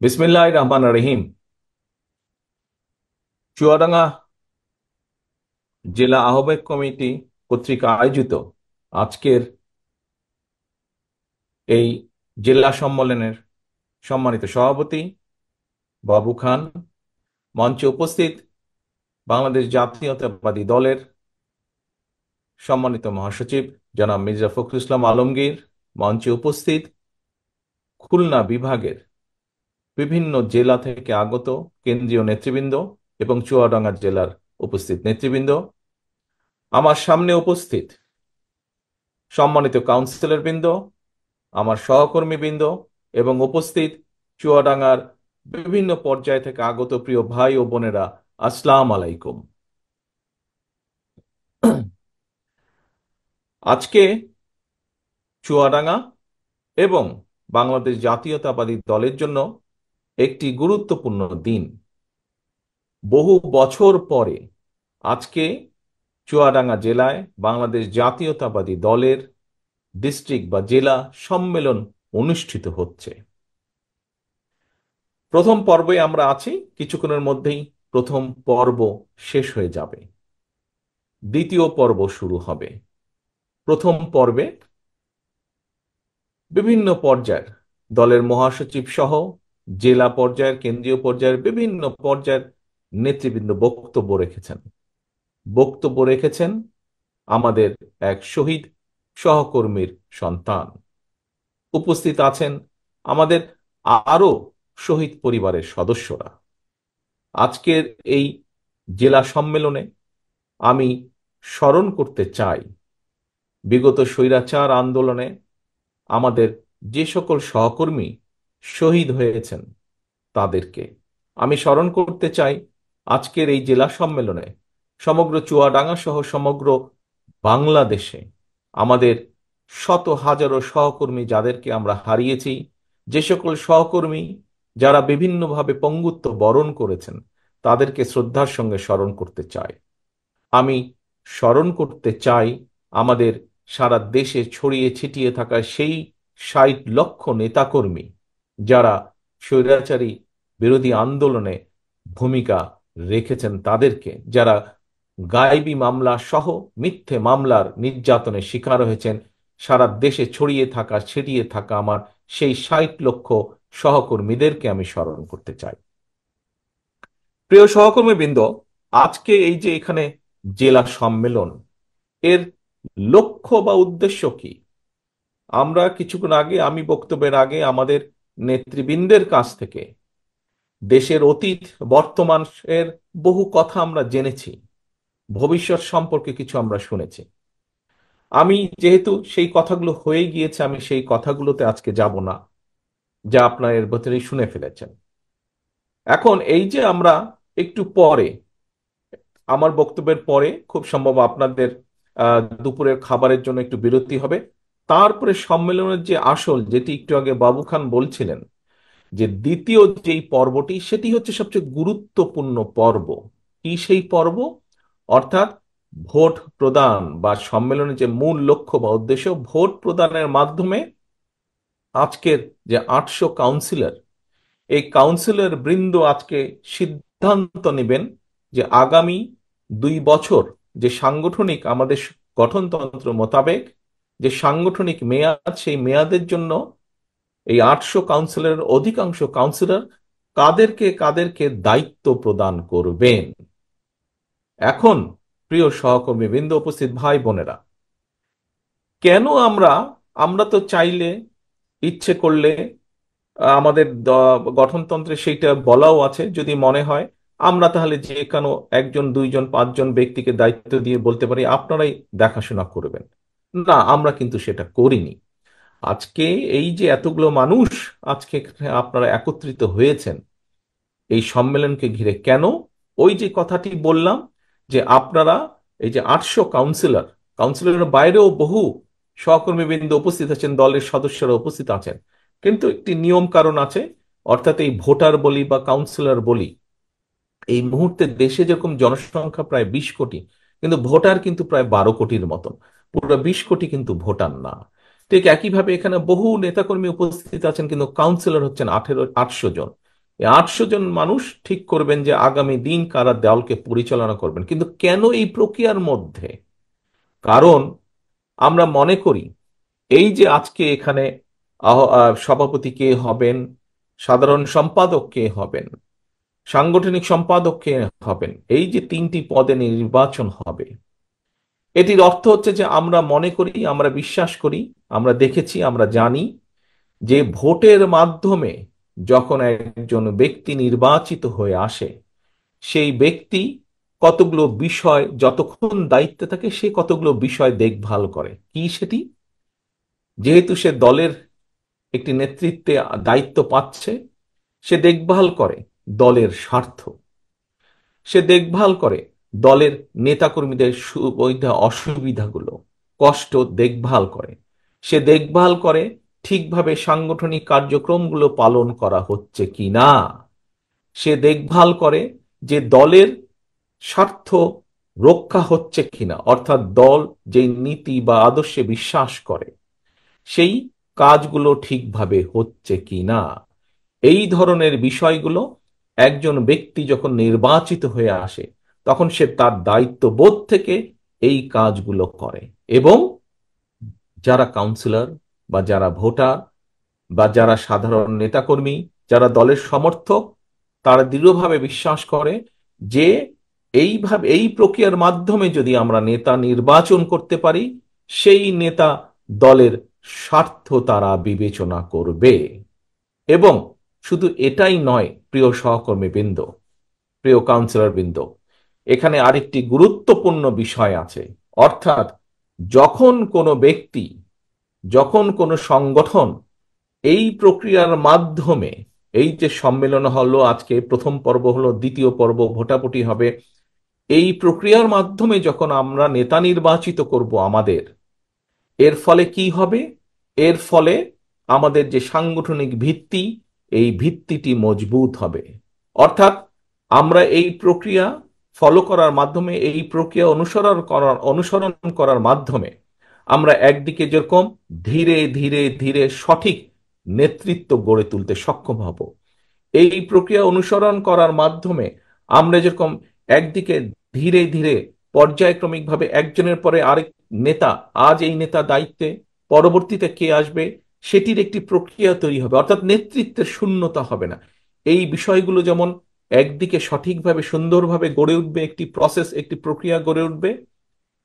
বিসমিল্লাহির রহমানির রহিম। চুয়াডাঙ্গা জেলা আহ্বায়ক কমিটি কর্তৃক আয়োজিত আজকের এই জেলা সম্মেলনের সম্মানিত সভাপতি বাবু খান, মঞ্চে উপস্থিত বাংলাদেশ জাতীয়তাবাদী দলের সম্মানিত মহাসচিব জনাব মির্জা ফখরুল ইসলাম আলমগীর, মঞ্চে উপস্থিত খুলনা বিভাগের বিভিন্ন জেলা থেকে আগত কেন্দ্রীয় নেতৃবৃন্দ এবং চুয়াডাঙ্গা জেলার উপস্থিত নেতৃবৃন্দ, আমার সামনে উপস্থিত সম্মানিত কাউন্সিলর বৃন্দ, আমার সহকর্মী বৃন্দ এবং উপস্থিত চুয়াডাঙ্গার বিভিন্ন পর্যায় থেকে আগত প্রিয় ভাই ও বোনেরা, আসসালাম আলাইকুম। আজকে চুয়াডাঙ্গা এবং বাংলাদেশ জাতীয়তাবাদী দলের জন্য একটি গুরুত্বপূর্ণ দিন। বহু বছর পরে আজকে চুয়াডাঙ্গা জেলায় বাংলাদেশ জাতীয়তাবাদী দলের ডিস্ট্রিক্ট বা জেলা সম্মেলন অনুষ্ঠিত হচ্ছে। প্রথম পর্বে আমরা আছি, কিছুক্ষণের মধ্যেই প্রথম পর্ব শেষ হয়ে যাবে, দ্বিতীয় পর্ব শুরু হবে। প্রথম পর্বে বিভিন্ন পর্যায়ের দলের মহাসচিব সহ জেলা পর্যায়ের, কেন্দ্রীয় পর্যায়ের বিভিন্ন পর্যায়ের নেতৃবৃন্দ বক্তব্য রেখেছেন আমাদের এক শহীদ সহকর্মীর সন্তান। উপস্থিত আছেন আমাদের আরো শহীদ পরিবারের সদস্যরা। আজকের এই জেলা সম্মেলনে আমি স্মরণ করতে চাই বিগত স্বৈরাচার আন্দোলনে আমাদের যে সকল সহকর্মী শহীদ হয়েছেন তাদেরকে। আমি স্মরণ করতে চাই আজকের এই জেলা সম্মেলনে সমগ্র চুয়াডাঙ্গা সহ সমগ্র বাংলাদেশে আমাদের শত হাজারো সহকর্মী যাদেরকে আমরা হারিয়েছি, যে সকল সহকর্মী যারা বিভিন্নভাবে পঙ্গুত্ব বরণ করেছেন, তাদেরকে শ্রদ্ধার সঙ্গে স্মরণ করতে চাই। আমি স্মরণ করতে চাই আমাদের সারা দেশে ছড়িয়ে ছিটিয়ে থাকা সেই 60 লক্ষ নেতাকর্মী যারা স্বৈরাচারী বিরোধী আন্দোলনে ভূমিকা রেখেছেন, তাদেরকে যারা গায়েবী মামলা সহ মিথ্যে মামলার নির্যাতনের শিকার হয়েছেন। সারা দেশে ছড়িয়ে থাকা ছিটিয়ে থাকা আমার সেই 60 লক্ষ সহকর্মীদেরকে আমি স্মরণ করতে চাই। প্রিয় সহকর্মীবৃন্দ, আজকে এই যে এখানে জেলা সম্মেলন, এর লক্ষ্য বা উদ্দেশ্য কি? আমরা কিছুক্ষণ আগে, আমি বক্তব্যের আগে আমাদের নেতৃবৃন্দের কাছ থেকে দেশের অতীত বর্তমানের বহু কথা আমরা জেনেছি, ভবিষ্যৎ সম্পর্কে কিছু আমরা শুনেছি। আমি যেহেতু সেই কথাগুলো হয়ে গিয়েছে, আমি সেই কথাগুলোতে আজকে যাব না, যা আপনারা এর ভেতরেই শুনে ফেলেছেন। এখন এই যে আমরা একটু পরে, আমার বক্তব্যের পরে খুব সম্ভব আপনাদের দুপুরের খাবারের জন্য একটু বিরতি হবে, তারপরে সম্মেলনের যে আসল, যেটি একটু আগে বাবু খান বলছিলেন, যে দ্বিতীয় যেই পর্বটি, সেটি হচ্ছে সবচেয়ে গুরুত্বপূর্ণ পর্ব। কি সেই পর্ব? অর্থাৎ ভোট প্রদান, বা সম্মেলনের যে মূল লক্ষ্য বা উদ্দেশ্য, ভোট প্রদানের মাধ্যমে আজকের যে 800 কাউন্সিলর, এই কাউন্সিলর বৃন্দ আজকে সিদ্ধান্ত নেবেন যে আগামী 2 বছর যে সাংগঠনিক আমাদের গঠনতন্ত্র মোতাবেক যে সাংগঠনিক মেয়াদ, সেই মেয়াদের জন্য এই 800 কাউন্সিলরের অধিকাংশ কাউন্সিলর কাদেরকে কাদেরকে দায়িত্ব প্রদান করবেন। এখন প্রিয় সহকর্মী বৃন্দ, উপস্থিত ভাই বোনেরা, কেন আমরা আমরা তো চাইলে, ইচ্ছে করলে, আমাদের গঠনতন্ত্রে সেইটা বলাও আছে, যদি মনে হয় আমরা তাহলে যে কোনো একজন, দুইজন, পাঁচজন ব্যক্তিকে দায়িত্ব দিয়ে বলতে পারি আপনারাই দেখাশোনা করবেন। না, আমরা কিন্তু সেটা করিনি। আজকে এই যে এতগুলো মানুষ আজকে এখানে আপনারা একত্রিত হয়েছেন এই সম্মেলনকে ঘিরে, কেন? ওই যে কথাটি বললাম, যে আপনারা এই যে 800 কাউন্সিলর, কাউন্সিলরের বাইরেও বহু সহকর্মীবৃন্দ উপস্থিত আছেন, দলের সদস্যরা উপস্থিত আছেন, কিন্তু একটি নিয়ম কারণ আছে। অর্থাৎ এই ভোটার বলি বা কাউন্সিলর বলি, এই মুহূর্তে দেশে যেরকম জনসংখ্যা প্রায় 20 কোটি, কিন্তু ভোটার কিন্তু প্রায় 12 কোটির মতন। পুরো 20 কোটি কিন্তু ভোটার না। ঠিক একইভাবে এখানে বহু নেতাকর্মী উপস্থিত আছেন, কিন্তু কাউন্সিলর হচ্ছেন 800 জন। এই 800 জন মানুষ ঠিক করবেন যে আগামী দিন কারা দলকে পরিচালনা করবেন। কিন্তু কেন এই প্রক্রিয়ার মধ্যে? কারণ আমরা মনে করি এই যে আজকে এখানে সভাপতি কে হবেন, সাধারণ সম্পাদক কে হবেন, সাংগঠনিক সম্পাদক কে হবেন, এই যে 3টি পদে নির্বাচন হবে, এটির অর্থ হচ্ছে যে আমরা মনে করি, আমরা বিশ্বাস করি, আমরা দেখেছি, আমরা জানি যে ভোটের মাধ্যমে যখন একজন ব্যক্তি নির্বাচিত হয়ে আসে, সেই ব্যক্তি কতগুলো বিষয়, যতক্ষণ দায়িত্বে থাকে সে কতগুলো বিষয় দেখভাল করে। কি সেটি? যেহেতু সে দলের একটি নেতৃত্বে দায়িত্ব পাচ্ছে, সে দেখভাল করে দলের স্বার্থ, সে দেখভাল করে দলের নেতাকর্মীদের সুবিধা অসুবিধাগুলো, কষ্ট দেখভাল করে, সে দেখভাল করে ঠিকভাবে সাংগঠনিক কার্যক্রমগুলো পালন করা হচ্ছে কিনা, সে দেখভাল করে যে দলের স্বার্থ রক্ষা হচ্ছে কিনা, অর্থাৎ দল যে নীতি বা আদর্শে বিশ্বাস করে সেই কাজগুলো ঠিকভাবে হচ্ছে কিনা। এই ধরনের বিষয়গুলো একজন ব্যক্তি যখন নির্বাচিত হয়ে আসে তখন সে তার দায়িত্ববোধ থেকে এই কাজগুলো করে। এবং যারা কাউন্সিলর বা যারা ভোটার বা যারা সাধারণ নেতাকর্মী, যারা দলের সমর্থক, তারা দৃঢ়ভাবে বিশ্বাস করে যে এইভাবে, এই প্রক্রিয়ার মাধ্যমে যদি আমরা নেতা নির্বাচন করতে পারি, সেই নেতা দলের স্বার্থ তারা বিবেচনা করবে। এবং শুধু এটাই নয়, প্রিয় সহকর্মী বৃন্দ, প্রিয় কাউন্সিলর বৃন্দ, এখানে আরেকটি গুরুত্বপূর্ণ বিষয় আছে। অর্থাৎ যখন কোনো ব্যক্তি, যখন কোনো সংগঠন এই প্রক্রিয়ার মাধ্যমে, এই যে সম্মেলন হলো, আজকে প্রথম পর্ব হলো, দ্বিতীয় পর্ব ভোটাভুটি হবে, এই প্রক্রিয়ার মাধ্যমে যখন আমরা নেতা নির্বাচিত করব আমাদের, এর ফলে কি হবে? এর ফলে আমাদের যে সাংগঠনিক ভিত্তি, এই ভিত্তিটি মজবুত হবে। অর্থাৎ আমরা এই প্রক্রিয়া ফলো করার মাধ্যমে, এই প্রক্রিয়া অনুসরণ করার মাধ্যমে আমরা একদিকে যেরকম ধীরে ধীরে ধীরে সঠিক নেতৃত্ব গড়ে তুলতে সক্ষম হব, এই প্রক্রিয়া অনুসরণ করার মাধ্যমে আমরা যেরকম একদিকে ধীরে ধীরে পর্যায়ক্রমিকভাবে একজনের পরে আরেক নেতা, আজ এই নেতা দায়িত্বে, পরবর্তীতে কে আসবে সেটির একটি প্রক্রিয়া তৈরি হবে, অর্থাৎ নেতৃত্বের শূন্যতা হবে না। এই বিষয়গুলো যেমন একদিকে সঠিকভাবে সুন্দরভাবে গড়ে উঠবে, একটি প্রসেস, একটি প্রক্রিয়া গড়ে উঠবে,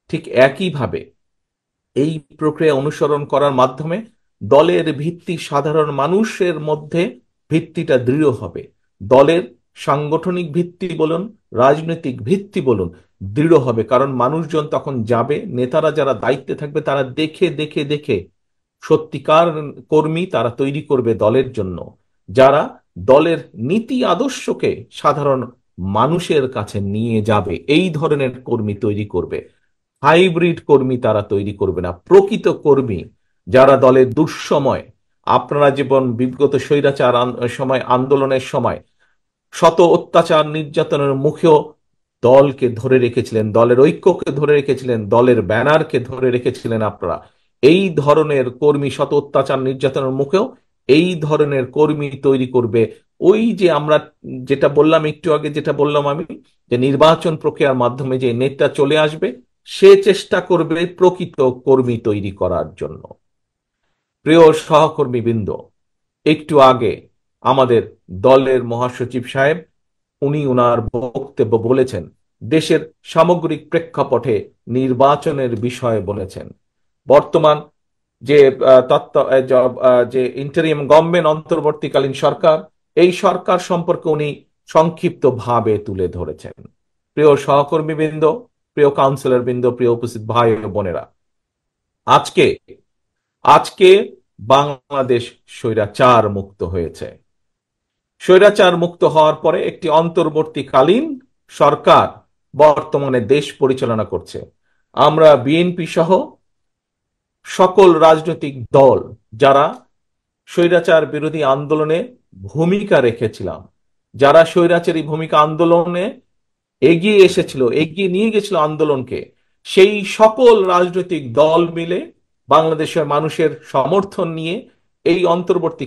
ঠিক একইভাবে এই প্রক্রিয়া অনুসরণ করার মাধ্যমে দলের ভিত্তি, সাধারণ মানুষের মধ্যে ভিত্তিটা দৃঢ় হবে। দলের সাংগঠনিক ভিত্তি বলুন, রাজনৈতিক ভিত্তি বলুন, দৃঢ় হবে। কারণ মানুষজন তখন যাবে, নেতারা যারা দায়িত্বে থাকবে তারা দেখে দেখে দেখে সত্যিকার কর্মী তারা তৈরি করবে দলের জন্য, যারা দলের নীতি আদর্শকে সাধারণ মানুষের কাছে নিয়ে যাবে। এই ধরনের কর্মী তৈরি করবে। হাইব্রিড কর্মী তারা তৈরি করবে না, প্রকৃত কর্মী যারা দলের দুঃসময়, আপনারা যেমন বিগত স্বৈরাচার সময়, আন্দোলনের সময় শত অত্যাচার নির্যাতনের মুখেও দলকে ধরে রেখেছিলেন, দলের ঐক্যকে ধরে রেখেছিলেন, দলের ব্যানারকে ধরে রেখেছিলেন আপনারা। এই ধরনের কর্মী শত অত্যাচার নির্যাতনের মুখেও এই ধরনের কর্মী তৈরি করবে। ওই যে আমরা যেটা বললাম একটু আগে, যেটা বললাম আমি, যে নির্বাচন প্রক্রিয়ার মাধ্যমে যে নেতা চলে আসবে, সে চেষ্টা করবে প্রকৃত কর্মী তৈরি করার জন্য। প্রিয় সহকর্মী বৃন্দ, একটু আগে আমাদের দলের মহাসচিব সাহেব, উনি ওনার বক্তব্য বলেছেন, দেশের সামগ্রিক প্রেক্ষাপটে নির্বাচনের বিষয়ে বলেছেন। বর্তমান যে যে ইন্টারিম গভর্নমেন্ট, অন্তর্বর্তীকালীন সরকার, এই সরকার সম্পর্কে উনি সংক্ষিপ্ত ভাবে তুলে ধরেছেন। প্রিয় সহকর্মী বৃন্দ, প্রিয় কাউন্সিলর বৃন্দ, প্রিয় উপস্থিত ভাই ও বোনেরা, আজকে আজকে বাংলাদেশ স্বৈরাচার মুক্ত হয়েছে। স্বৈরাচার মুক্ত হওয়ার পরে একটি অন্তর্বর্তীকালীন সরকার বর্তমানে দেশ পরিচালনা করছে। আমরা বিএনপি সহ সকল রাজনৈতিক দল যারা স্বৈরাচার বিরোধী আন্দোলনে ভূমিকা রেখেছিলাম, যারা স্বৈরাচারী ভূমিকা আন্দোলনে এগিয়ে এসেছিল, এগিয়ে নিয়ে গেছিল আন্দোলনকে, সেই সকল রাজনৈতিক দল মিলে বাংলাদেশের মানুষের সমর্থন নিয়ে এই অন্তর্বর্তী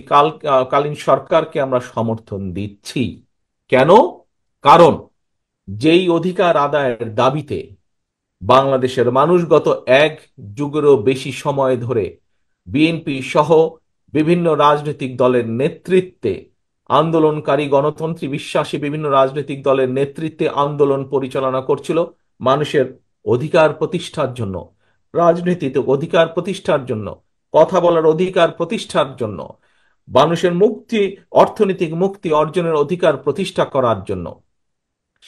কালীন সরকারকে আমরা সমর্থন দিচ্ছি। কেন? কারণ যেই অধিকার আদায়ের দাবিতে বাংলাদেশের মানুষ গত এক যুগেরও বেশি সময় ধরে বিএনপি সহ বিভিন্ন রাজনৈতিক দলের নেতৃত্বে আন্দোলনকারী, গণতন্ত্রী বিশ্বাসী বিভিন্ন রাজনৈতিক দলের নেতৃত্বে আন্দোলন পরিচালনা করছিল মানুষের অধিকার প্রতিষ্ঠার জন্য, রাজনীতিতে অধিকার প্রতিষ্ঠার জন্য, কথা বলার অধিকার প্রতিষ্ঠার জন্য, মানুষের মুক্তি, অর্থনৈতিক মুক্তি অর্জনের অধিকার প্রতিষ্ঠা করার জন্য,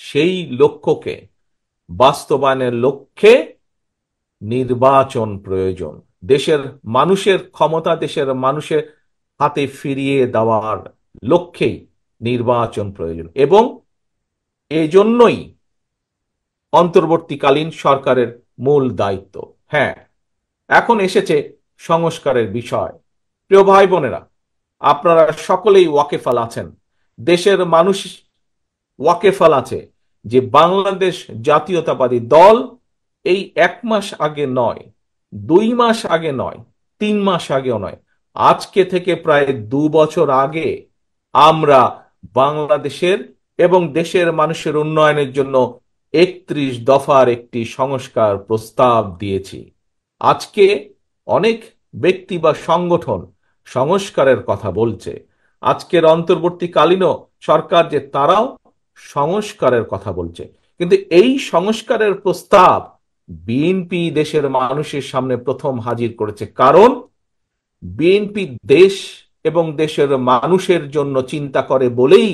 সেই লক্ষ্যকে বাস্তবায়নের লক্ষ্যে নির্বাচন প্রয়োজন। দেশের মানুষের ক্ষমতা দেশের মানুষের হাতে ফিরিয়ে দেওয়ার লক্ষ্যেই নির্বাচন প্রয়োজন, এবং এজন্যই অন্তর্বর্তীকালীন সরকারের মূল দায়িত্ব। হ্যাঁ, এখন এসেছে সংস্কারের বিষয়। প্রিয় ভাই বোনেরা, আপনারা সকলেই ওয়াকেফাল আছেন, দেশের মানুষ ওয়াকেফাল আছে যে বাংলাদেশ জাতীয়তাবাদী দল এই 1 মাস আগে নয়, 2 মাস আগে নয়, 3 মাস আগেও নয়, আজকে থেকে প্রায় 2 বছর আগে আমরা বাংলাদেশের এবং দেশের মানুষের উন্নয়নের জন্য 31 দফার একটি সংস্কার প্রস্তাব দিয়েছি। আজকে অনেক ব্যক্তি বা সংগঠন সংস্কারের কথা বলছে। আজকের অন্তর্বর্তীকালীন সরকার যে তারাও সংস্কারের কথা বলছে, কিন্তু এই সংস্কারের প্রস্তাব বিএনপি দেশের মানুষের সামনে প্রথম হাজির করেছে। কারণ বিএনপি দেশ এবং দেশের মানুষের জন্য চিন্তা করে বলেই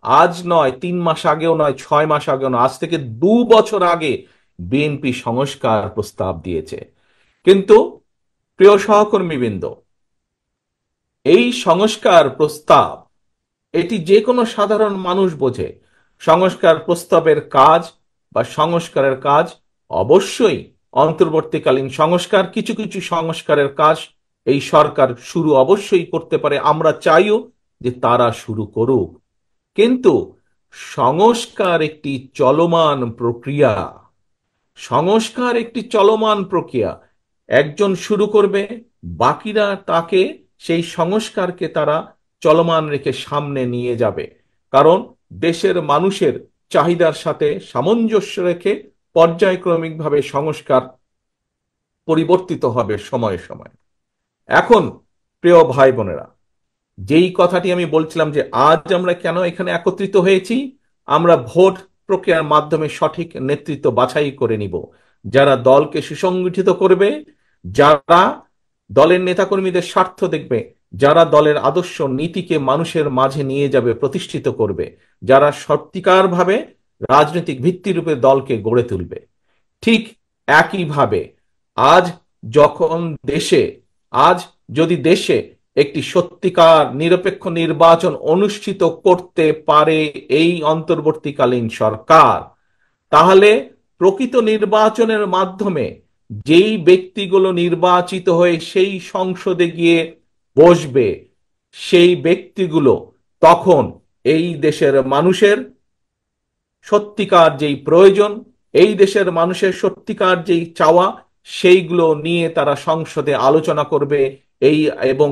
আজ নয়, 3 মাস আগেও নয়, 6 মাস আগেও নয়, আজ থেকে 2 বছর আগে বিএনপি সংস্কার প্রস্তাব দিয়েছে। কিন্তু প্রিয় সহকর্মীবৃন্দ, এই সংস্কার প্রস্তাব এটি যে কোনো সাধারণ মানুষ বোঝে। সংস্কার প্রস্তাবের কাজ বা সংস্কারের কাজ অবশ্যই অন্তর্বর্তীকালীন সংস্কার, কিছু কিছু সংস্কারের কাজ এই সরকার শুরু অবশ্যই করতে পারে, আমরা চাইও যে তারা শুরু করুক। কিন্তু সংস্কার একটি চলমান প্রক্রিয়া। সংস্কার একটি চলমান প্রক্রিয়া। একজন শুরু করবে, বাকিরা তাকে, সেই সংস্কারকে তারা চলমান রেখে সামনে নিয়ে যাবে। কারণ দেশের মানুষের চাহিদার সাথে সামঞ্জস্য রেখে পর্যায়ক্রমিকভাবে সংস্কার পরিবর্তিত হবে সময়ে সময়ে। এখন প্রিয় ভাই বোনেরা, যেই কথাটি আমি বলছিলাম যে আজ আমরা কেন এখানে একত্রিত হয়েছি, আমরা ভোট প্রক্রিয়ার মাধ্যমে সঠিক নেতৃত্ব বাছাই করে নিব, যারা দলকে সুসংগঠিত করবে, যারা দলের নেতাকর্মীদের স্বার্থ দেখবে, যারা দলের আদর্শ নীতিকে মানুষের মাঝে নিয়ে যাবে, প্রতিষ্ঠিত করবে, যারা সত্যিকারভাবে রাজনৈতিক ভিত্তিরূপে দলকে গড়ে তুলবে। ঠিক একইভাবে আজ যখন দেশে, আজ যদি দেশে একটি সত্যিকার নিরপেক্ষ নির্বাচন অনুষ্ঠিত করতে পারে এই অন্তর্বর্তীকালীন সরকার, তাহলে প্রকৃত নির্বাচনের মাধ্যমে যেই ব্যক্তিগুলো নির্বাচিত হয়ে সেই সংসদে গিয়ে বসবে, সেই ব্যক্তিগুলো তখন এই দেশের মানুষের সত্যিকার যেই প্রয়োজন, এই দেশের মানুষের সত্যিকার যেই চাওয়া, সেইগুলো নিয়ে তারা সংসদে আলোচনা করবে, এই এবং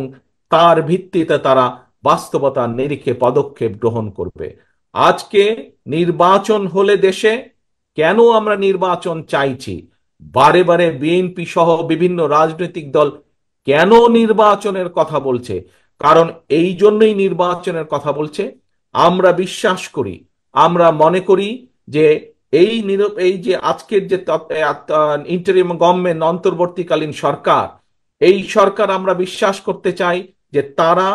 তার ভিত্তিতে তারা বাস্তবতার নিরিখে পদক্ষেপ গ্রহণ করবে। আজকে নির্বাচন হলে দেশে, কেন আমরা নির্বাচন চাইছি, বারে বারে বিএনপি সহ বিভিন্ন রাজনৈতিক দল কেন নির্বাচনের কথা বলছে, কারণ এই জন্যই নির্বাচনের কথা বলছে। আমরা বিশ্বাস করি, আমরা মনে করি যে এই যে আজকের যে ইন্টারিম গভর্নমেন্ট, অন্তর্বর্তীকালীন সরকার, এই সরকার আমরা বিশ্বাস করতে চাই যে তারা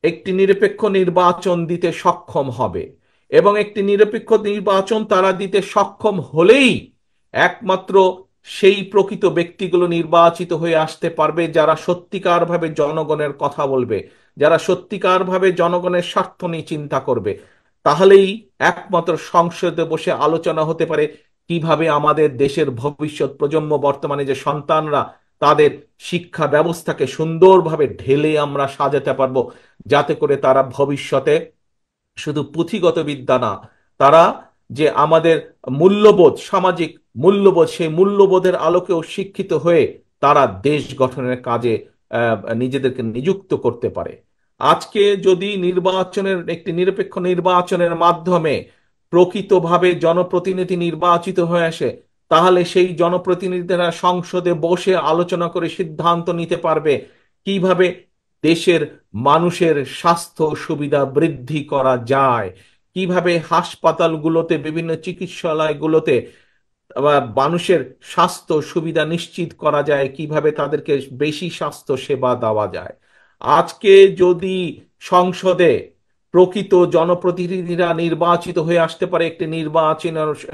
একটি নিরপেক্ষ নির্বাচন দিতে সক্ষম হবে, এবং একটি নিরপেক্ষ নির্বাচন তারা দিতে সক্ষম হলেই একমাত্র সেই প্রকৃত ব্যক্তিগুলো নির্বাচিত হয়ে আসতে পারবে যারা সত্যিকারভাবে জনগণের কথা বলবে, যারা সত্যিকারভাবে জনগণের স্বার্থ নিয়ে চিন্তা করবে। তাহলেই একমাত্র সংসদে বসে আলোচনা হতে পারে কিভাবে আমাদের দেশের ভবিষ্যৎ প্রজন্ম, বর্তমানে যে সন্তানরা, তাদের শিক্ষা ব্যবস্থাকে সুন্দরভাবে ঢেলে আমরা সাজাতে পারবো, যাতে করে তারা ভবিষ্যতে শুধু পুঁথিগত বিদ্যা না, তারা যে আমাদের মূল্যবোধ, সামাজিক মূল্যবোধ, সেই মূল্যবোধের আলোকেও শিক্ষিত হয়ে তারা দেশ গঠনের কাজে নিজেদেরকে নিযুক্ত করতে পারে। আজকে যদি একটি নিরপেক্ষ নির্বাচনের মাধ্যমে প্রকৃতভাবে জনপ্রতিনিধি নির্বাচিত হয়ে আসে, তাহলে সেই জনপ্রতিনিধিরা সংসদে বসে আলোচনা করে সিদ্ধান্ত নিতে পারবে কিভাবে দেশের মানুষের স্বাস্থ্য সুবিধা বৃদ্ধি করা যায়, কিভাবে হাসপাতালগুলোতে, বিভিন্ন চিকিৎসালয়গুলোতে মানুষের স্বাস্থ্য সুবিধা নিশ্চিত করা যায়, কিভাবে তাদেরকে বেশি স্বাস্থ্য সেবা দেওয়া যায়। আজকে যদি সংসদে প্রকৃত জনপ্রতিনিধিরা নির্বাচিত হয়ে আসতে পারে একটি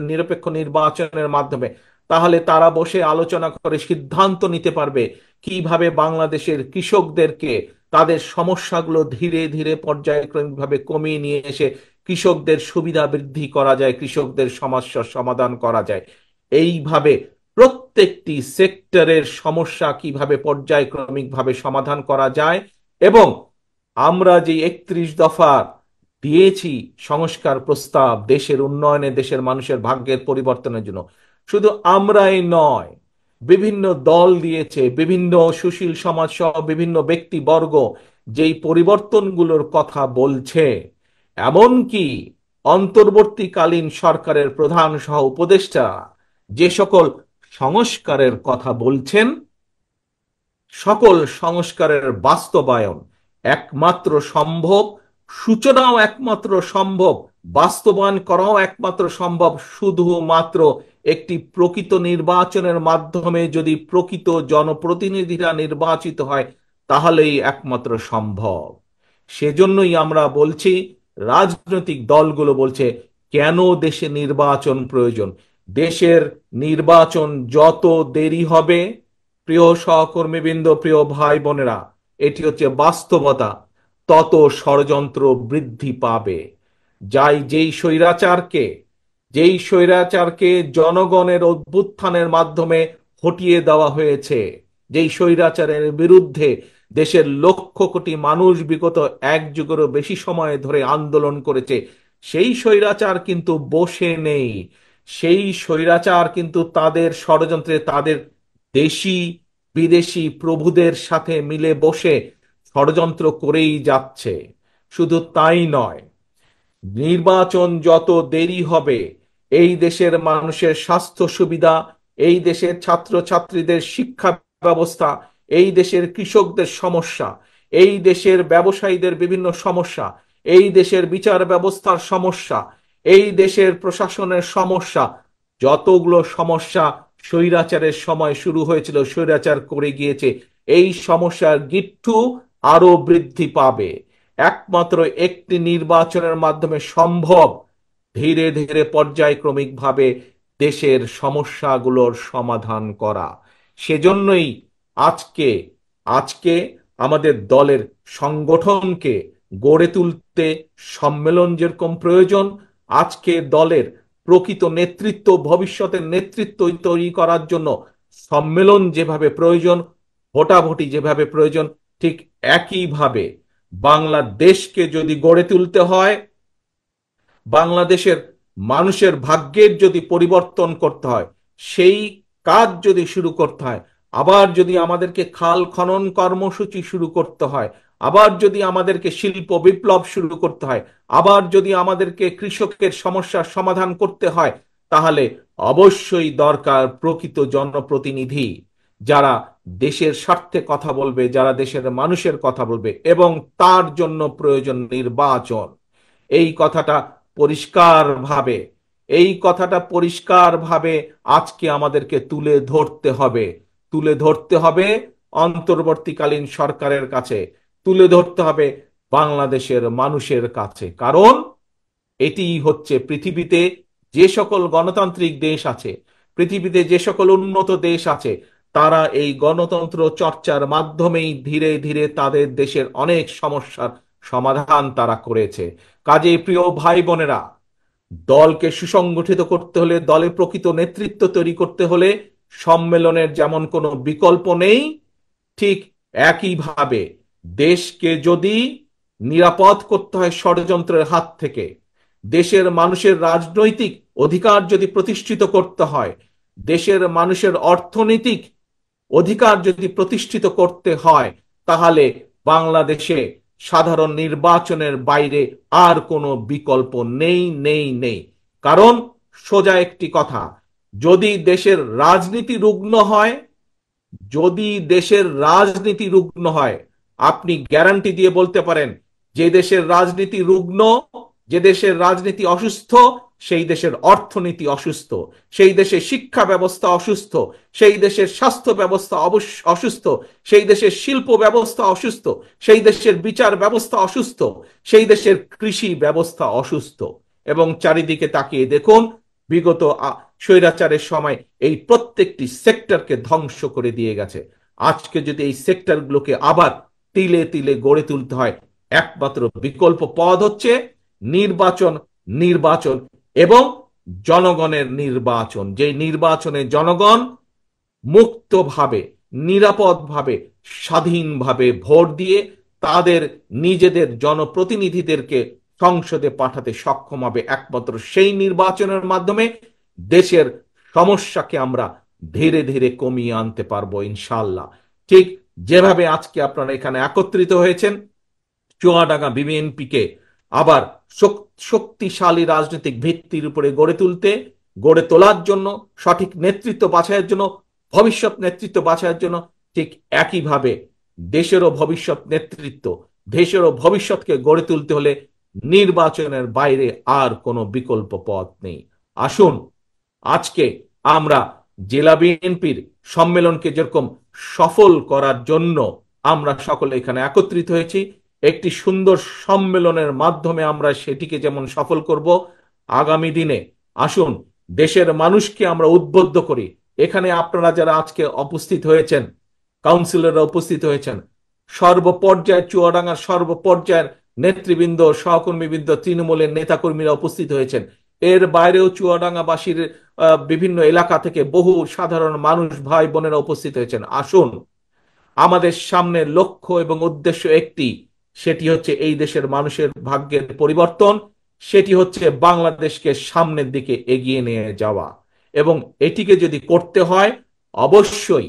নিরপেক্ষ নির্বাচনের মাধ্যমে, তাহলে তারা বসে আলোচনা করে সিদ্ধান্ত নিতে পারবে কিভাবে বাংলাদেশের কৃষকদেরকে তাদের সমস্যাগুলো ধীরে ধীরে পর্যায়ক্রমিকভাবে কমিয়ে নিয়ে এসে কৃষকদের সুবিধা বৃদ্ধি করা যায়, কৃষকদের সমস্যার সমাধান করা যায়। এইভাবে প্রত্যেকটি সেক্টরের সমস্যা কিভাবে পর্যায়ক্রমিকভাবে সমাধান করা যায়, এবং আমরা যে 31 দফা দিয়েছি সংস্কার প্রস্তাব দেশের উন্নয়নে, দেশের মানুষের ভাগ্যের পরিবর্তনের জন্য, শুধু আমরাই নয়, বিভিন্ন দল দিয়েছে, বিভিন্ন সুশীল সমাজ সহ বিভিন্ন ব্যক্তিবর্গ যেই পরিবর্তনগুলোর কথা বলছে, এমনকি অন্তর্বর্তীকালীন সরকারের প্রধান সহ উপদেষ্টা যে সকল সংস্কারের কথা বলছেন, সকল সংস্কারের বাস্তবায়ন একমাত্র সম্ভব, সূচনাও একমাত্র সম্ভব, বাস্তবায়ন করাও একমাত্র সম্ভব শুধুমাত্র একটি প্রকৃত নির্বাচনের মাধ্যমে। যদি প্রকৃত জনপ্রতিনিধিরা নির্বাচিত হয়, তাহলেই একমাত্র সম্ভব। সেজন্যই আমরা বলছি, রাজনৈতিক দলগুলো বলছে কেন দেশে নির্বাচন প্রয়োজন। দেশের নির্বাচন যত দেরি হবে, প্রিয় সহকর্মীবৃন্দ, প্রিয় ভাই বোনেরা, এটি হচ্ছে বাস্তবতা, তত ষড়যন্ত্র বৃদ্ধি পাবে। যেই স্বৈরাচারকে যনগণের অভ্যুত্থানের মাধ্যমে হটিয়ে দেওয়া হয়েছে, যেই স্বৈরাচারের বিরুদ্ধে দেশের লক্ষ কোটি মানুষ বিগত এক যুগেরও বেশি সময় ধরে আন্দোলন করেছে, সেই স্বৈরাচার কিন্তু বসে নেই। সেই স্বৈরাচার কিন্তু তাদের ষড়যন্ত্রে, তাদের দেশি বিদেশি প্রভুদের সাথে মিলে বসে ষড়যন্ত্র করেই যাচ্ছে। শুধু তাই নয়, নির্বাচন যত দেরি হবে, এই দেশের মানুষের স্বাস্থ্য সুবিধা, এই দেশের ছাত্রছাত্রীদের শিক্ষা ব্যবস্থা, এই দেশের কৃষকদের সমস্যা, এই দেশের ব্যবসায়ীদের বিভিন্ন সমস্যা, এই দেশের বিচার ব্যবস্থার সমস্যা, এই দেশের প্রশাসনের সমস্যা, যতগুলো সমস্যা স্বৈরাচারের সময় শুরু হয়েছিল, স্বৈরাচার করে গিয়েছে, এই সমস্যার গিট্টু আরো বৃদ্ধি পাবে। একমাত্র একটি নির্বাচনের মাধ্যমে সম্ভব ধীরে ধীরে পর্যায়ক্রমিকভাবে দেশের সমস্যাগুলোর সমাধান করা। সেজন্যই আজকে আজকে আমাদের দলের সংগঠনকে গড়ে তুলতে সম্মেলন যেরকম প্রয়োজন, আজকে দলের প্রকৃত নেতৃত্ব, ভবিষ্যতের নেতৃত্ব তৈরি করার জন্য সম্মেলন যেভাবে প্রয়োজন, ভোটাভুটি যেভাবে প্রয়োজন, ঠিক একইভাবে বাংলাদেশকে যদি গড়ে তুলতে হয়, বাংলাদেশের মানুষের ভাগ্যের যদি পরিবর্তন করতে হয়, সেই কাজ যদি শুরু করতে হয়, আবার যদি আমাদেরকে খাল খনন কর্মসূচি শুরু করতে হয়, আবার যদি আমাদেরকে শিল্প বিপ্লব শুরু করতে হয়, আবার যদি আমাদেরকে কৃষকের সমস্যার সমাধান করতে হয়, তাহলে অবশ্যই দরকার প্রকৃত জনপ্রতিনিধি, যারা দেশের স্বার্থে কথা বলবে, যারা দেশের মানুষের কথা বলবে, এবং তার জন্য প্রয়োজন নির্বাচন। এই কথাটা পরিষ্কারভাবে এই কথাটা পরিষ্কারভাবে আজকে আমাদেরকে তুলে ধরতে হবে অন্তর্বর্তীকালীন সরকারের কাছে, তুলে ধরতে হবে বাংলাদেশের মানুষের কাছে। কারণ এটি হচ্ছে পৃথিবীতে যে সকল গণতান্ত্রিক দেশ আছে, পৃথিবীতে যে সকল উন্নত দেশ আছে, তারা এই গণতন্ত্র চর্চার মাধ্যমেই ধীরে ধীরে তাদের দেশের অনেক সমস্যার সমাধান তারা করেছে। কাজেই প্রিয় ভাই বোনেরা, দলকে সুসংগঠিত করতে হলে, দলে প্রকৃত নেতৃত্ব তৈরি করতে হলে সম্মেলনের যেমন কোনো বিকল্প নেই, ঠিক একইভাবে দেশকে যদি নিরাপদ করতে হয় ষড়যন্ত্রের হাত থেকে, দেশের মানুষের রাজনৈতিক অধিকার যদি প্রতিষ্ঠিত করতে হয়, দেশের মানুষের অর্থনৈতিক অধিকার যদি প্রতিষ্ঠিত করতে হয়, তাহলে বাংলাদেশে সাধারণ নির্বাচনের বাইরে আর কোনো বিকল্প নেই নেই নেই। কারণ সোজা একটি কথা, যদি দেশের রাজনীতি রুগ্ন হয়, যদি দেশের রাজনীতি রুগ্ন হয়, আপনি গ্যারান্টি দিয়ে বলতে পারেন যে দেশের রাজনীতি রুগ্ন, যে দেশের রাজনীতি অসুস্থ, সেই দেশের অর্থনীতি অসুস্থ, সেই দেশের শিক্ষা ব্যবস্থা অসুস্থ, সেই দেশের স্বাস্থ্য ব্যবস্থা অসুস্থ, সেই দেশের শিল্প ব্যবস্থা অসুস্থ, সেই দেশের বিচার ব্যবস্থা অসুস্থ, সেই দেশের কৃষি ব্যবস্থা অসুস্থ। এবং চারিদিকে তাকিয়ে দেখুন, বিগত স্বৈরাচারের সময় এই প্রত্যেকটি সেক্টরকে ধ্বংস করে দিয়ে গেছে। আজকে যদি এই সেক্টরগুলোকে আবার তিলে তিলে গড়ে তুলতে হয়, একমাত্র বিকল্প পথ হচ্ছে নির্বাচন, নির্বাচন এবং জনগণের নির্বাচন। যে নির্বাচনে জনগণ মুক্তভাবে, নিরাপদভাবে, স্বাধীনভাবে ভোট দিয়ে তাদের নিজেদের জনপ্রতিনিধিদেরকে সংসদে পাঠাতে সক্ষম হবে। একমাত্র সেই নির্বাচনের মাধ্যমে দেশের সমস্যাকে আমরা ধীরে ধীরে কমিয়ে আনতে পারবো ইনশাল্লাহ। ঠিক যেভাবে আজকে আপনারা এখানে একত্রিত হয়েছেন চুয়াডাঙ্গা বিএনপিকে আবার শক্তিশালী রাজনৈতিক ভিত্তির উপরে গড়ে তোলার জন্য, সঠিক নেতৃত্ব বাছাইয়ের জন্য, ভবিষ্যৎ নেতৃত্ব বাছাইয়ের জন্য, ঠিক একইভাবে দেশেরও ভবিষ্যৎ নেতৃত্ব, দেশেরও ভবিষ্যৎকে গড়ে তুলতে হলে নির্বাচনের বাইরে আর কোনো বিকল্প পথ নেই। আসুন আজকে আমরা জেলা বিএনপির সম্মেলনকে যেরকম সফল করার জন্য আমরা সকলে এখানে একত্রিত হয়েছি, একটি সুন্দর সম্মেলনের মাধ্যমে আমরা সেটিকে যেমন সফল করব, আগামী দিনে আসুন দেশের মানুষকে আমরা উদ্বুদ্ধ করি। এখানে আপনারা যারা আজকে উপস্থিত হয়েছেন, কাউন্সিলররা উপস্থিত হয়েছেন, সর্বপর্যায়ের চুয়াডাঙ্গার সর্বপর্যায়ের নেতৃবৃন্দ, সহকর্মীবৃন্দ, তৃণমূলের নেতাকর্মীরা উপস্থিত হয়েছেন। এর বাইরেও চুয়াডাঙ্গাবাসীর বিভিন্ন এলাকা থেকে বহু সাধারণ মানুষ, ভাই বোনেরা উপস্থিত হয়েছেন। আসুন, আমাদের সামনে লক্ষ্য এবং উদ্দেশ্য একটি, সেটি হচ্ছে এই দেশের মানুষের ভাগ্যের পরিবর্তন, সেটি হচ্ছে বাংলাদেশকে সামনের দিকে এগিয়ে নিয়ে যাওয়া। এবং এটিকে যদি করতে হয়, অবশ্যই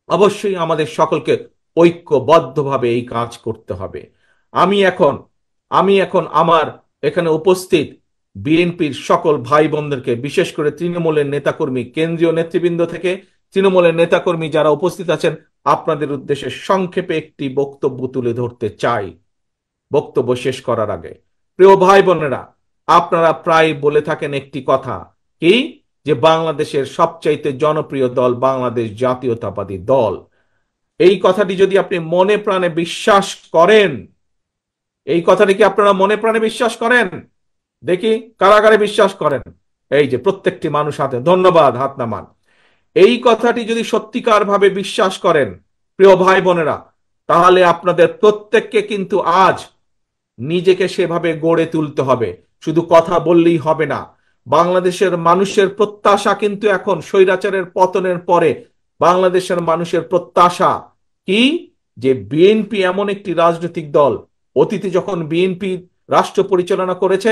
অবশ্যই আমাদের সকলকে ঐক্যবদ্ধভাবে এই কাজ করতে হবে। আমি এখন আমি এখন আমার এখানে উপস্থিত বিএনপির সকল ভাই বোনদেরকে, বিশেষ করে তৃণমূলের নেতাকর্মী, কেন্দ্রীয় নেতৃবৃন্দ থেকে তৃণমূলের নেতাকর্মী যারা উপস্থিত আছেন, আপনাদের উদ্দেশ্যে সংক্ষেপে একটি বক্তব্য তুলে ধরতে চাই বক্তব্য শেষ করার আগে। প্রিয় ভাই বোনেরা, আপনারা প্রায় বলে থাকেন একটি কথা, কি, যে বাংলাদেশের সবচাইতে জনপ্রিয় দল বাংলাদেশ জাতীয়তাবাদী দল। এই কথাটি যদি আপনি মনে প্রাণে বিশ্বাস করেন, এই কথাটি কি আপনারা মনে প্রাণে বিশ্বাস করেন? দেখি কারাগারে বিশ্বাস করেন। এই যে প্রত্যেকটি মানুষ হাতে, ধন্যবাদ, হাত নামান। এই কথাটি যদি সত্যিকার ভাবে বিশ্বাস করেন প্রিয় ভাই বোনেরা, তাহলে আপনাদের প্রত্যেককে কিন্তু আজ নিজেকে সেভাবে গড়ে তুলতে হবে। শুধু কথা বললেই হবে না। বাংলাদেশের মানুষের প্রত্যাশা কিন্তু এখন স্বৈরাচারের পতনের পরে বাংলাদেশের মানুষের প্রত্যাশা কি, যে বিএনপি এমন একটি রাজনৈতিক দল, অতীতে যখন বিএনপি রাষ্ট্র পরিচালনা করেছে,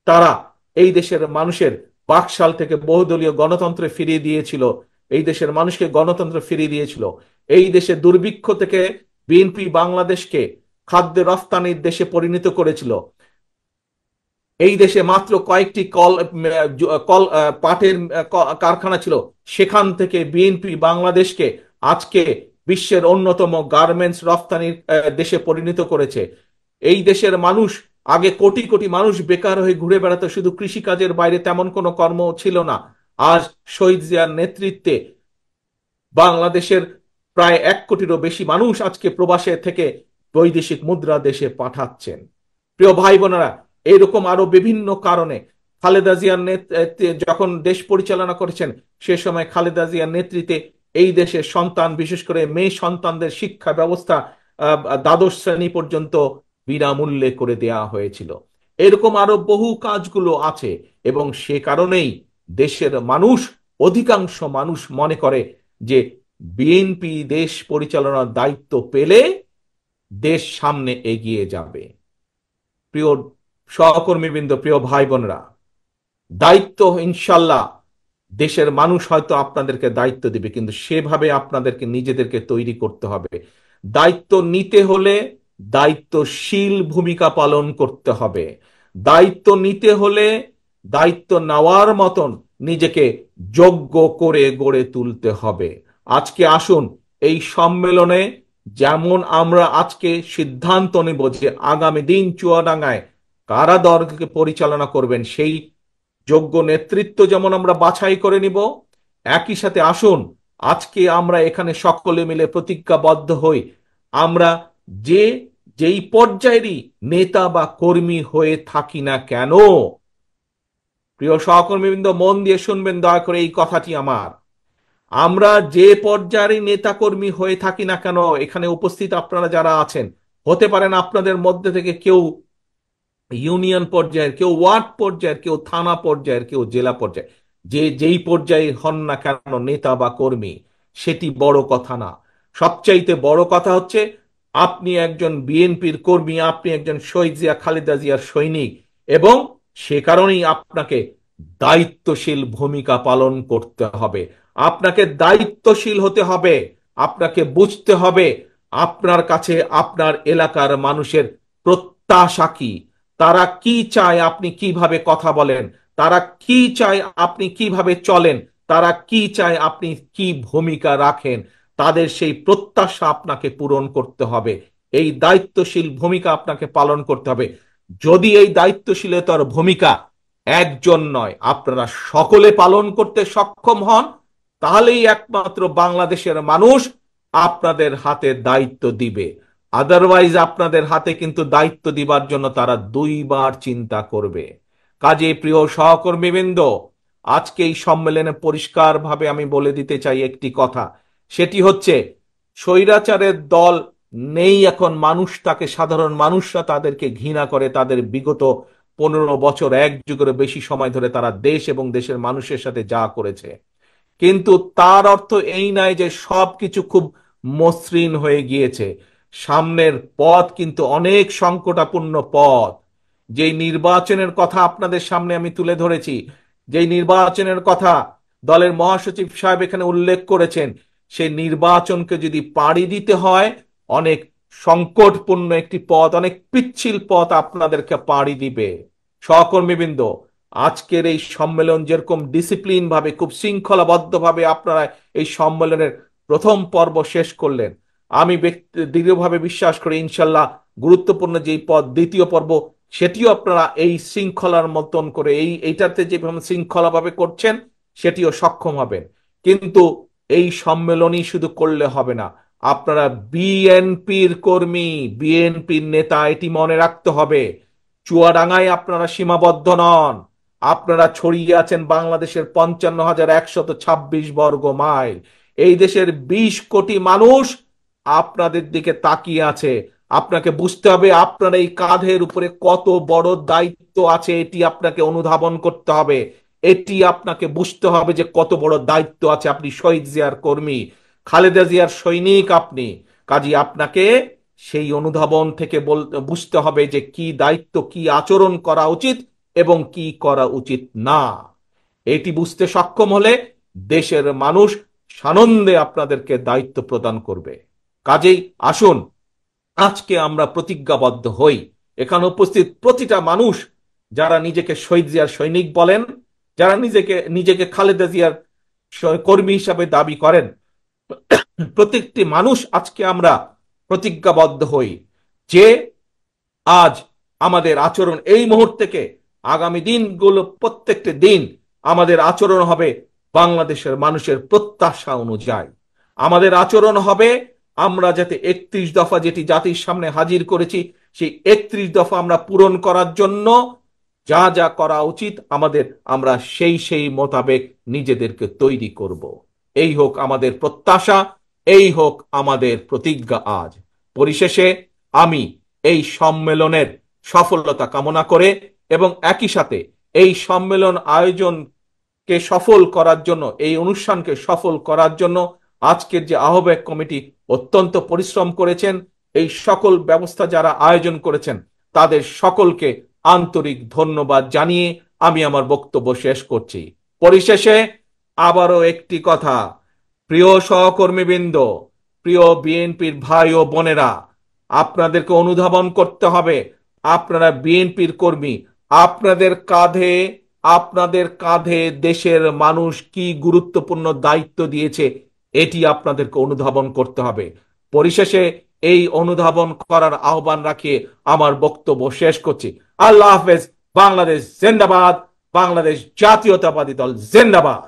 তারা এই দেশের মানুষের বাকশাল থেকে বহুদলীয় গণতন্ত্রে ফিরিয়ে দিয়েছিল, এই দেশের মানুষকে গণতন্ত্র ফিরিয়ে দিয়েছিল। এই দেশে দুর্ভিক্ষ থেকে বিএনপি বাংলাদেশকে খাদ্য রফতানির দেশে পরিণত করেছিল। এই দেশে মাত্র কয়েকটি কল কল পাটের কারখানা ছিল, সেখান থেকে বিএনপি বাংলাদেশকে আজকে বিশ্বের অন্যতম গার্মেন্টস রফতানির দেশে পরিণত করেছে। এই দেশের মানুষ, আগে কোটি কোটি মানুষ বেকার হয়ে ঘুরে বেড়াতো, শুধু কৃষিকাজের বাইরে তেমন কোনো কর্ম ছিল না। আজ শহীদ জিয়ার নেতৃত্বে বাংলাদেশের প্রায় 1 কোটিরও বেশি মানুষ আজকে প্রবাসে থেকে বৈদেশিক মুদ্রা দেশে পাঠাচ্ছেন। প্রিয় ভাই বোনেরা, এইরকম আরো বিভিন্ন কারণে খালেদা জিয়ার নেতৃত্বে যখন দেশ পরিচালনা করেছেন, সে সময় খালেদা জিয়ার নেতৃত্বে এই দেশের সন্তান, বিশেষ করে মেয়ে সন্তানদের শিক্ষা ব্যবস্থা দ্বাদশ শ্রেণী পর্যন্ত বিনামূল্যে করে দেয়া হয়েছিল। এরকম আরো বহু কাজগুলো আছে। এবং সে কারণেই দেশের মানুষ, অধিকাংশ মানুষ মনে করে যে বিএনপি দেশ পরিচালনার দায়িত্ব পেলে দেশ সামনে এগিয়ে যাবে। প্রিয় সহকর্মীবৃন্দ, প্রিয় ভাই বোনরা, দায়িত্ব ইনশাল্লাহ দেশের মানুষ হয়তো আপনাদেরকে দায়িত্ব দিবে, কিন্তু সেভাবে আপনাদেরকে নিজেদেরকে তৈরি করতে হবে। দায়িত্ব নিতে হলে দায়িত্বশীল ভূমিকা পালন করতে হবে। দায়িত্ব নিতে হলে দায়িত্ব নেওয়ার মতন নিজেকে যোগ্য করে গড়ে তুলতে হবে। আজকে আসুন এই সম্মেলনে যেমন আমরা আজকে সিদ্ধান্ত নেব যে আগামী দিন চুয়াডাঙ্গায় কারা দলকে পরিচালনা করবেন, সেই যোগ্য নেতৃত্ব যেমন আমরা বাছাই করে নিব, একই সাথে আসুন আজকে আমরা এখানে সকলে মিলে প্রতিজ্ঞাবদ্ধ হই আমরা যে যেই পর্যায়েরই নেতা বা কর্মী হয়ে থাকি না কেন, প্রিয় সহকর্মীবৃন্দ মন দিয়ে শুনবেন দয়া করে এই কথাটি আমার, আমরা যে পর্যায়ের নেতা কর্মী হয়ে থাকি না কেন, এখানে উপস্থিত আপনারা যারা আছেন, হতে পারেন আপনাদের মধ্যে থেকে কেউ ইউনিয়ন পর্যায়ের, কেউ ওয়ার্ড পর্যায়ের, কেউ থানা পর্যায়ের, কেউ জেলা পর্যায়ে, যে যেই পর্যায়ে হন না কেন নেতা বা কর্মী, সেটি বড় কথা না। সবচাইতে বড় কথা হচ্ছে আপনি একজন বিএনপির কর্মী, আপনি একজন শহীদ জিয়া খালেদা জিয়ার সৈনিক, এবং সে কারণেই আপনাকে দায়িত্বশীল ভূমিকা পালন করতে হবে। আপনাকে দায়িত্বশীল হতে হবে। আপনাকে বুঝতে হবে আপনার কাছে আপনার এলাকার মানুষের প্রত্যাশা কি, তারা কি চায় আপনি কিভাবে কথা বলেন, তারা কি চায় আপনি কিভাবে চলেন, তারা কি চায় আপনি কি ভূমিকা রাখেন, তাদের সেই প্রত্যাশা আপনাকে পূরণ করতে হবে। এই দায়িত্বশীল ভূমিকা আপনাকে পালন করতে হবে। যদি এই দায়িত্বশীলতার ভূমিকা একজন নয় আপনারা সকলে পালন করতে সক্ষম হন, তাহলেই একমাত্র বাংলাদেশের মানুষ আপনাদের হাতে দায়িত্ব দিবে। আদারওয়াইজ আপনাদের হাতে কিন্তু দায়িত্ব দিবার জন্য তারা দুইবার চিন্তা করবে। কাজে প্রিয় সহকর্মীবৃন্দ, আজকে এই সম্মেলনে পরিষ্কারভাবে আমি বলে দিতে চাই একটি কথা, সেটি হচ্ছে স্বৈরাচারের দল নেই এখন। মানুষ তাকে, সাধারণ মানুষরা তাদেরকে ঘৃণা করে। তাদের বিগত 15 বছর, এক যুগের বেশি সময় ধরে তারা দেশ এবং দেশের মানুষের সাথে যা করেছে, কিন্তু তার অর্থ এই নয় যে সবকিছু খুব মসৃণ হয়ে গিয়েছে। সামনের পথ কিন্তু অনেক সংকটাপূর্ণ পথ। যেই নির্বাচনের কথা আপনাদের সামনে আমি তুলে ধরেছি, যেই নির্বাচনের কথা দলের মহাসচিব সাহেব এখানে উল্লেখ করেছেন, সেই নির্বাচনকে যদি পাড়ি দিতে হয়, অনেক সংকটপূর্ণ একটি পথ, অনেক পিচ্ছিল পথ আপনাদেরকে পাড়ি দিবে। সহকর্মীবৃন্দ, আজকের এই সম্মেলন যেরকম ডিসিপ্লিন ভাবে, খুব শৃঙ্খলাবদ্ধ ভাবে আপনারা এই সম্মেলনের প্রথম পর্ব শেষ করলেন, আমি দৃঢ়ভাবে বিশ্বাস করি ইনশাল্লাহ গুরুত্বপূর্ণ যেই পদ দ্বিতীয় পর্ব, সেটিও আপনারা এই শৃঙ্খলার মতন করে, এইটাতে যেভাবে শৃঙ্খলা ভাবে করছেন সেটিও সক্ষম হবেন। কিন্তু এই সম্মেলনই শুধু করলে হবে না, আপনারা বিএনপির কর্মী, বিএনপির নেতা, এটি মনে রাখতে হবে। চুয়াডাঙ্গায় আপনারা সীমাবদ্ধ নন, আপনারা ছড়িয়ে আছেন বাংলাদেশের 55,126 বর্গ মাইল। এই দেশের 20 কোটি মানুষ আপনাদের দিকে তাকিয়ে আছে। আপনাকে বুঝতে হবে আপনার এই কাঁধের উপরে কত বড় দায়িত্ব আছে, এটি আপনাকে অনুধাবন করতে হবে। এটি আপনাকে বুঝতে হবে যে কত বড় দায়িত্ব আছে। আপনি শহীদ জিয়ার কর্মী, খালেদা জিয়ার সৈনিক আপনি। কাজী আপনাকে সেই অনুধাবন থেকে বুঝতে হবে যে কি দায়িত্ব, কি আচরণ করা উচিত এবং কি করা উচিত না। এটি বুঝতে সক্ষম হলে দেশের মানুষ সানন্দে আপনাদেরকে দায়িত্ব প্রদান করবে। কাজেই আসুন আজকে আমরা প্রতিজ্ঞাবদ্ধ হই, এখানে উপস্থিত প্রতিটা মানুষ যারা নিজেকে শহীদ জিয়ার সৈনিক বলেন, যারা নিজেকে নিজেকে খালেদা জিয়ার কর্মী হিসাবে দাবি করেন, প্রত্যেকটি মানুষ আজকে আমরা প্রতিজ্ঞাবদ্ধ হই যে আজ আমাদের আচরণ, এই মুহূর্ত থেকে আগামী দিনগুলো প্রত্যেকটি দিন আমাদের আচরণ হবে বাংলাদেশের মানুষের প্রত্যাশা অনুযায়ী। আমাদের আচরণ হবে আমরা যাতে 31 দফা যেটি জাতির সামনে হাজির করেছি, সেই 31 দফা আমরা পূরণ করার জন্য যা যা করা উচিত আমাদের, আমরা সেই মোতাবেক নিজেদেরকে তৈরি করব। এই হোক আমাদের প্রত্যাশা, এই হোক আমাদের প্রতিজ্ঞা আজ। পরিশেষে আমি এই সম্মেলনের সফলতা কামনা করে এবং একই সাথে এই সম্মেলন আয়োজনকে সফল করার জন্য, এই অনুষ্ঠানকে সফল করার জন্য আজকের যে আহ্বায়ক কমিটি অত্যন্ত পরিশ্রম করেছেন, এই সকল ব্যবস্থা যারা আয়োজন করেছেন তাদের সকলকে আন্তরিক ধন্যবাদ জানিয়ে আমি আমার বক্তব্য শেষ করছি। পরিশেষে আবারও একটি কথা, প্রিয় সহকর্মীবৃন্দ, প্রিয় বিএনপির ভাই ও বোনেরা, আপনাদেরকে অনুধাবন করতে হবে, আপনারা বিএনপির কর্মী। আপনাদের কাঁধে আপনাদের কাঁধে দেশের মানুষ কি গুরুত্বপূর্ণ দায়িত্ব দিয়েছে, এটি আপনাদেরকে অনুধাবন করতে হবে। পরিশেষে এই অনুধাবন করার আহ্বান রাখিয়ে আমার বক্তব্য শেষ করছি। আল্লাহ হাফেজ। বাংলাদেশ জিন্দাবাদ। বাংলাদেশ জাতীয়তাবাদী দল জিন্দাবাদ।